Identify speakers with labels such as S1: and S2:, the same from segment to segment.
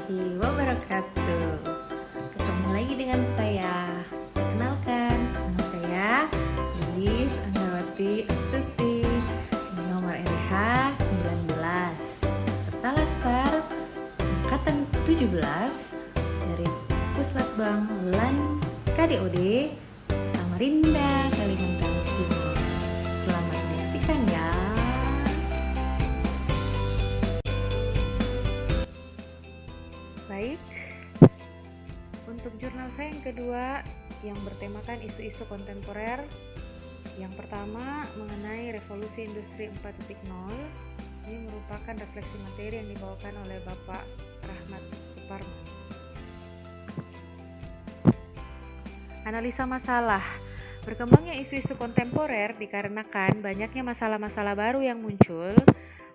S1: warahmatullahi wabarakatuh. Ketemu lagi dengan saya. Kenalkan, nama saya Lilis Anggawati Astuti, nomor RH 19, serta Latsar angkatan 17 dari Puslatbang LAN KDOD Samarinda, Kalimantan Timur. Selamat menyaksikan ya. Baik, untuk jurnal saya yang kedua yang bertemakan isu-isu kontemporer. Yang pertama mengenai revolusi industri 4.0. Ini merupakan refleksi materi yang dibawakan oleh Bapak Rahmat Suparman. Analisa masalah. Berkembangnya isu-isu kontemporer dikarenakan banyaknya masalah-masalah baru yang muncul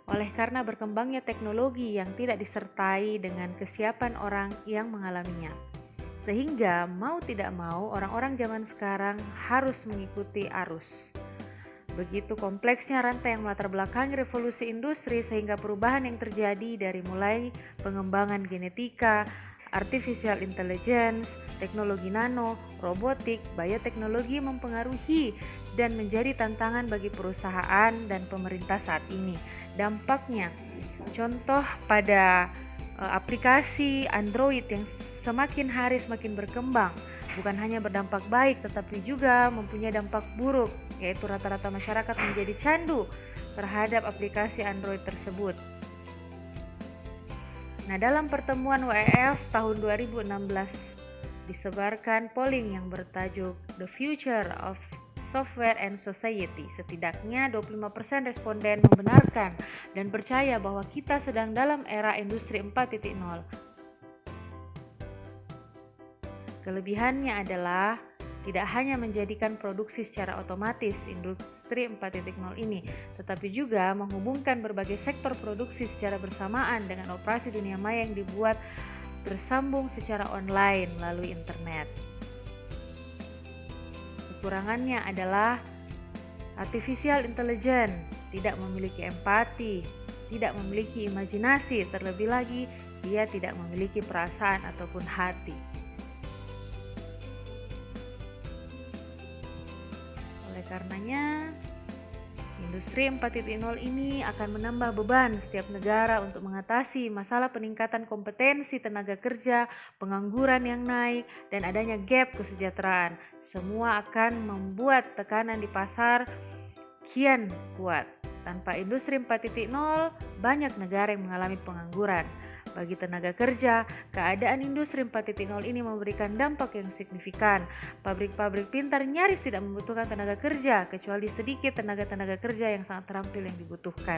S1: oleh karena berkembangnya teknologi yang tidak disertai dengan kesiapan orang yang mengalaminya. Sehingga mau tidak mau orang-orang zaman sekarang harus mengikuti arus. Begitu kompleksnya rantai yang melatar belakangi revolusi industri sehingga perubahan yang terjadi dari mulai pengembangan genetika, artificial intelligence, teknologi nano, robotik, bioteknologi mempengaruhi dan menjadi tantangan bagi perusahaan dan pemerintah saat ini. Dampaknya, contoh pada aplikasi Android yang semakin hari semakin berkembang, bukan hanya berdampak baik tetapi juga mempunyai dampak buruk, yaitu rata-rata masyarakat menjadi candu terhadap aplikasi Android tersebut. Nah, dalam pertemuan WEF tahun 2016 disebarkan polling yang bertajuk The Future of Software and Society. Setidaknya 25% responden membenarkan dan percaya bahwa kita sedang dalam era industri 4.0. Kelebihannya adalah tidak hanya menjadikan produksi secara otomatis industri 4.0 ini, tetapi juga menghubungkan berbagai sektor produksi secara bersamaan dengan operasi dunia maya yang dibuat bersambung secara online melalui internet. Kekurangannya adalah artificial intelligence tidak memiliki empati, tidak memiliki imajinasi, terlebih lagi dia tidak memiliki perasaan ataupun hati. Oleh karenanya, industri 4.0 ini akan menambah beban setiap negara untuk mengatasi masalah peningkatan kompetensi tenaga kerja, pengangguran yang naik, dan adanya gap kesejahteraan. Semua akan membuat tekanan di pasar kian kuat. Tanpa industri 4.0, banyak negara yang mengalami pengangguran. Bagi tenaga kerja, keadaan industri 4.0 ini memberikan dampak yang signifikan. Pabrik-pabrik pintar nyaris tidak membutuhkan tenaga kerja, kecuali sedikit tenaga kerja yang sangat terampil yang dibutuhkan.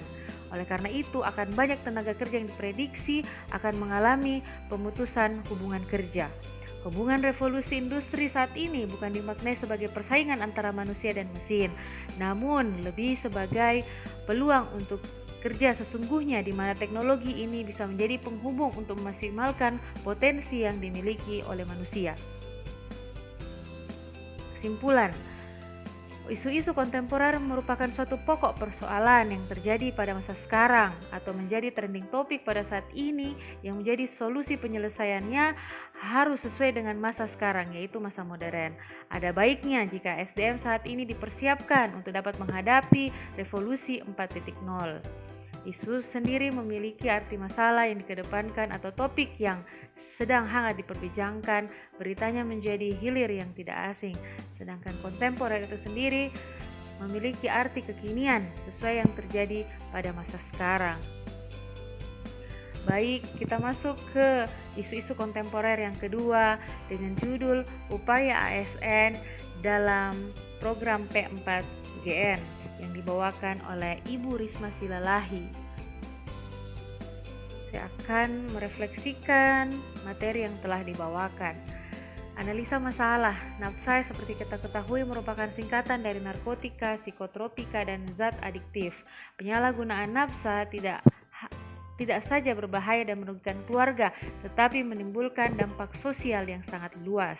S1: Oleh karena itu, akan banyak tenaga kerja yang diprediksi akan mengalami pemutusan hubungan kerja. Hubungan revolusi industri saat ini bukan dimaknai sebagai persaingan antara manusia dan mesin, namun lebih sebagai peluang untuk kerja sesungguhnya di mana teknologi ini bisa menjadi penghubung untuk memaksimalkan potensi yang dimiliki oleh manusia. Kesimpulan, isu-isu kontemporer merupakan suatu pokok persoalan yang terjadi pada masa sekarang atau menjadi trending topik pada saat ini yang menjadi solusi penyelesaiannya harus sesuai dengan masa sekarang, yaitu masa modern. Ada baiknya jika SDM saat ini dipersiapkan untuk dapat menghadapi revolusi 4.0. Isu sendiri memiliki arti masalah yang dikedepankan atau topik yang sedang hangat diperbincangkan, beritanya menjadi hilir yang tidak asing. Sedangkan kontemporer itu sendiri memiliki arti kekinian sesuai yang terjadi pada masa sekarang. Baik, kita masuk ke isu-isu kontemporer yang kedua dengan judul Upaya ASN dalam program P4GN yang dibawakan oleh Ibu Risma Silalahi. Saya akan merefleksikan materi yang telah dibawakan. Analisa masalah. Nafsa seperti kita ketahui merupakan singkatan dari narkotika, psikotropika, dan zat adiktif. Penyalahgunaan nafsa tidak saja berbahaya dan merugikan keluarga, tetapi menimbulkan dampak sosial yang sangat luas.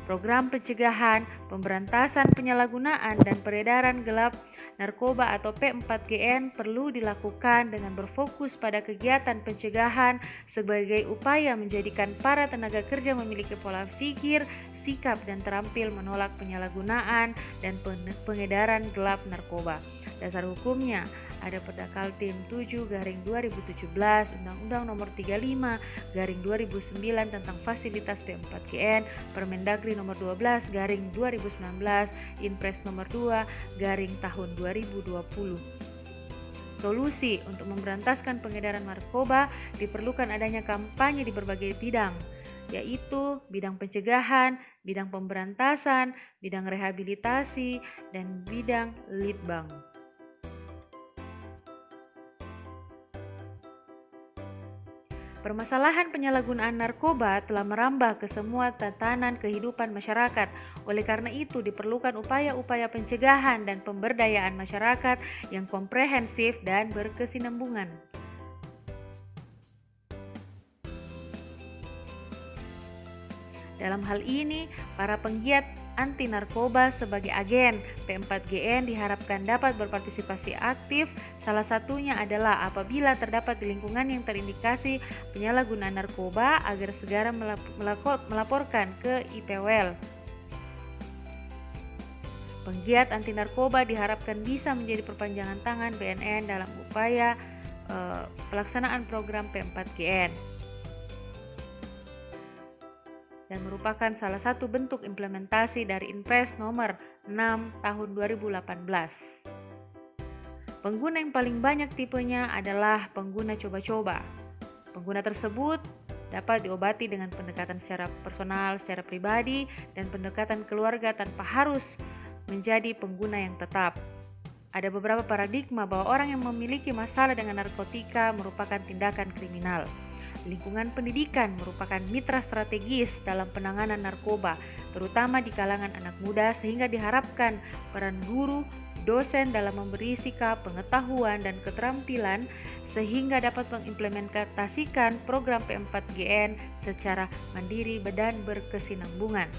S1: Program pencegahan, pemberantasan penyalahgunaan dan peredaran gelap narkoba atau P4GN perlu dilakukan dengan berfokus pada kegiatan pencegahan sebagai upaya menjadikan para tenaga kerja memiliki pola pikir, sikap dan terampil menolak penyalahgunaan dan pengedaran gelap narkoba. Dasar hukumnya ada pada Kaltim 7/2017 Undang-Undang Nomor 35/2009 tentang Fasilitas P4GN, Permendagri Nomor 12/2019, Inpres Nomor 2/tahun 2020. Solusi untuk memberantaskan pengedaran narkoba diperlukan adanya kampanye di berbagai bidang, yaitu bidang pencegahan, bidang pemberantasan, bidang rehabilitasi, dan bidang litbang. Permasalahan penyalahgunaan narkoba telah merambah ke semua tatanan kehidupan masyarakat. Oleh karena itu, diperlukan upaya-upaya pencegahan dan pemberdayaan masyarakat yang komprehensif dan berkesinambungan. Dalam hal ini, para penggiat anti narkoba sebagai agen P4GN diharapkan dapat berpartisipasi aktif. Salah satunya adalah apabila terdapat di lingkungan yang terindikasi penyalahgunaan narkoba agar segera melaporkan ke IPWL. Penggiat anti narkoba diharapkan bisa menjadi perpanjangan tangan BNN dalam upaya pelaksanaan program P4GN. Dan merupakan salah satu bentuk implementasi dari Inpres nomor 6 tahun 2018. Pengguna yang paling banyak tipenya adalah pengguna coba-coba. Pengguna tersebut dapat diobati dengan pendekatan secara personal, secara pribadi, dan pendekatan keluarga tanpa harus menjadi pengguna yang tetap. Ada beberapa paradigma bahwa orang yang memiliki masalah dengan narkotika merupakan tindakan kriminal. Lingkungan pendidikan merupakan mitra strategis dalam penanganan narkoba, terutama di kalangan anak muda, sehingga diharapkan peran guru, dosen dalam memberi sikap, pengetahuan, dan keterampilan sehingga dapat mengimplementasikan program P4GN secara mandiri dan berkesinambungan.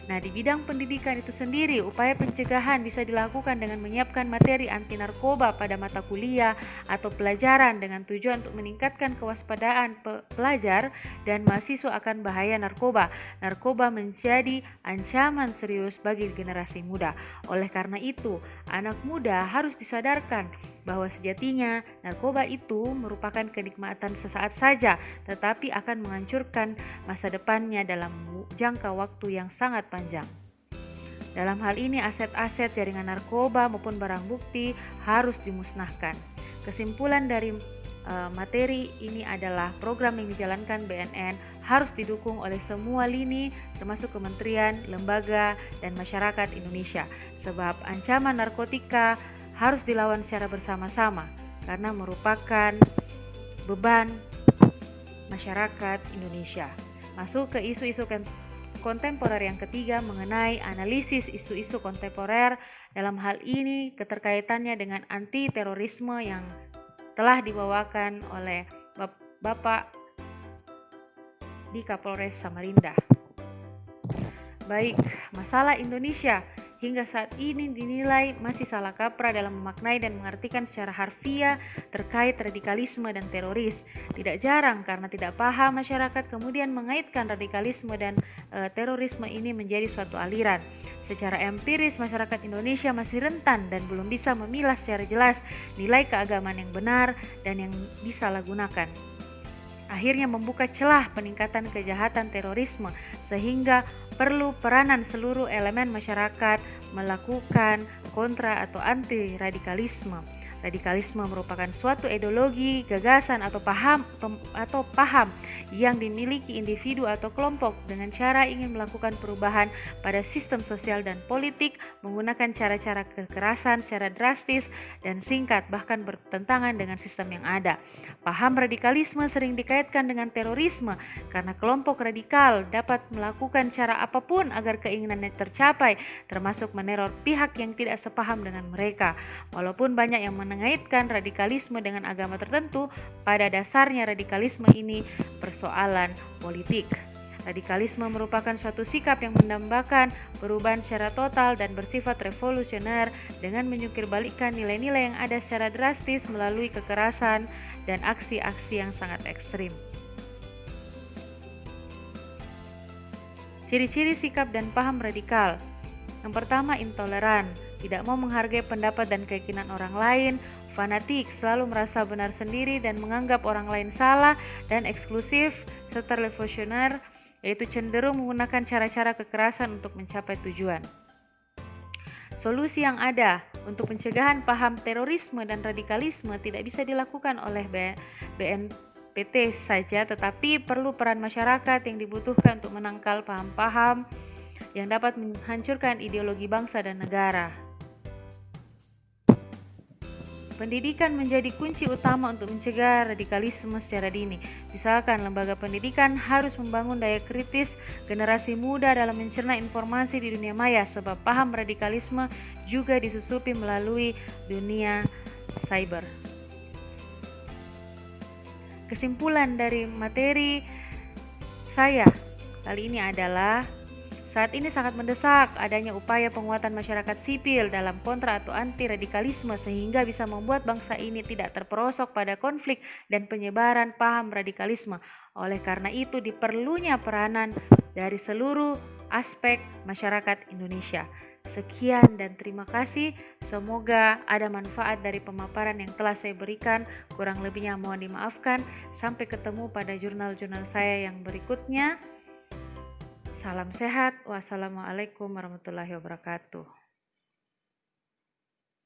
S1: Nah, di bidang pendidikan itu sendiri, upaya pencegahan bisa dilakukan dengan menyiapkan materi anti narkoba pada mata kuliah atau pelajaran dengan tujuan untuk meningkatkan kewaspadaan pelajar dan mahasiswa akan bahaya narkoba. Narkoba menjadi ancaman serius bagi generasi muda. Oleh karena itu, anak muda harus disadarkan bahwa sejatinya narkoba itu merupakan kenikmatan sesaat saja, tetapi akan menghancurkan masa depannya dalam jangka waktu yang sangat panjang. Dalam hal ini, aset-aset jaringan narkoba maupun barang bukti harus dimusnahkan. Kesimpulan dari materi ini adalah program yang dijalankan BNN harus didukung oleh semua lini, termasuk kementerian, lembaga, dan masyarakat Indonesia, sebab ancaman narkotika harus dilawan secara bersama-sama karena merupakan beban masyarakat Indonesia. Masuk ke isu-isu kontemporer yang ketiga mengenai analisis isu-isu kontemporer, dalam hal ini keterkaitannya dengan anti terorisme yang telah dibawakan oleh Bapak di Kapolres Samarinda. Baik, masalah Indonesia hingga saat ini dinilai masih salah kaprah dalam memaknai dan mengartikan secara harfiah terkait radikalisme dan teroris. Tidak jarang karena tidak paham masyarakat kemudian mengaitkan radikalisme dan terorisme ini menjadi suatu aliran. Secara empiris, masyarakat Indonesia masih rentan dan belum bisa memilah secara jelas nilai keagamaan yang benar dan yang disalahgunakan. Akhirnya membuka celah peningkatan kejahatan terorisme, sehingga perlu peranan seluruh elemen masyarakat melakukan kontra atau anti radikalisme. Radikalisme merupakan suatu ideologi, gagasan atau paham yang dimiliki individu atau kelompok dengan cara ingin melakukan perubahan pada sistem sosial dan politik menggunakan cara-cara kekerasan secara drastis dan singkat, bahkan bertentangan dengan sistem yang ada. Paham radikalisme sering dikaitkan dengan terorisme karena kelompok radikal dapat melakukan cara apapun agar keinginannya tercapai, termasuk meneror pihak yang tidak sepaham dengan mereka. Walaupun banyak yang mengaitkan radikalisme dengan agama tertentu, pada dasarnya radikalisme ini persoalan politik. Radikalisme merupakan suatu sikap yang mendambakan perubahan secara total dan bersifat revolusioner dengan menyukirbalikkan nilai-nilai yang ada secara drastis melalui kekerasan dan aksi-aksi yang sangat ekstrim. Ciri-ciri sikap dan paham radikal. Yang pertama, intoleran, tidak mau menghargai pendapat dan keyakinan orang lain, fanatik, selalu merasa benar sendiri dan menganggap orang lain salah dan eksklusif, serta revolusioner, yaitu cenderung menggunakan cara-cara kekerasan untuk mencapai tujuan. Solusi yang ada untuk pencegahan paham terorisme dan radikalisme tidak bisa dilakukan oleh BNPT saja, tetapi perlu peran masyarakat yang dibutuhkan untuk menangkal paham-paham yang dapat menghancurkan ideologi bangsa dan negara. Pendidikan menjadi kunci utama untuk mencegah radikalisme secara dini. Misalkan, lembaga pendidikan harus membangun daya kritis generasi muda dalam mencerna informasi di dunia maya, sebab paham radikalisme juga disusupi melalui dunia cyber. Kesimpulan dari materi saya kali ini adalah saat ini sangat mendesak adanya upaya penguatan masyarakat sipil dalam kontra atau anti-radikalisme sehingga bisa membuat bangsa ini tidak terperosok pada konflik dan penyebaran paham radikalisme. Oleh karena itu diperlunya peranan dari seluruh aspek masyarakat Indonesia. Sekian dan terima kasih. Semoga ada manfaat dari pemaparan yang telah saya berikan. Kurang lebihnya mohon dimaafkan. Sampai ketemu pada jurnal-jurnal saya yang berikutnya. Salam sehat. Wassalamualaikum warahmatullahi wabarakatuh.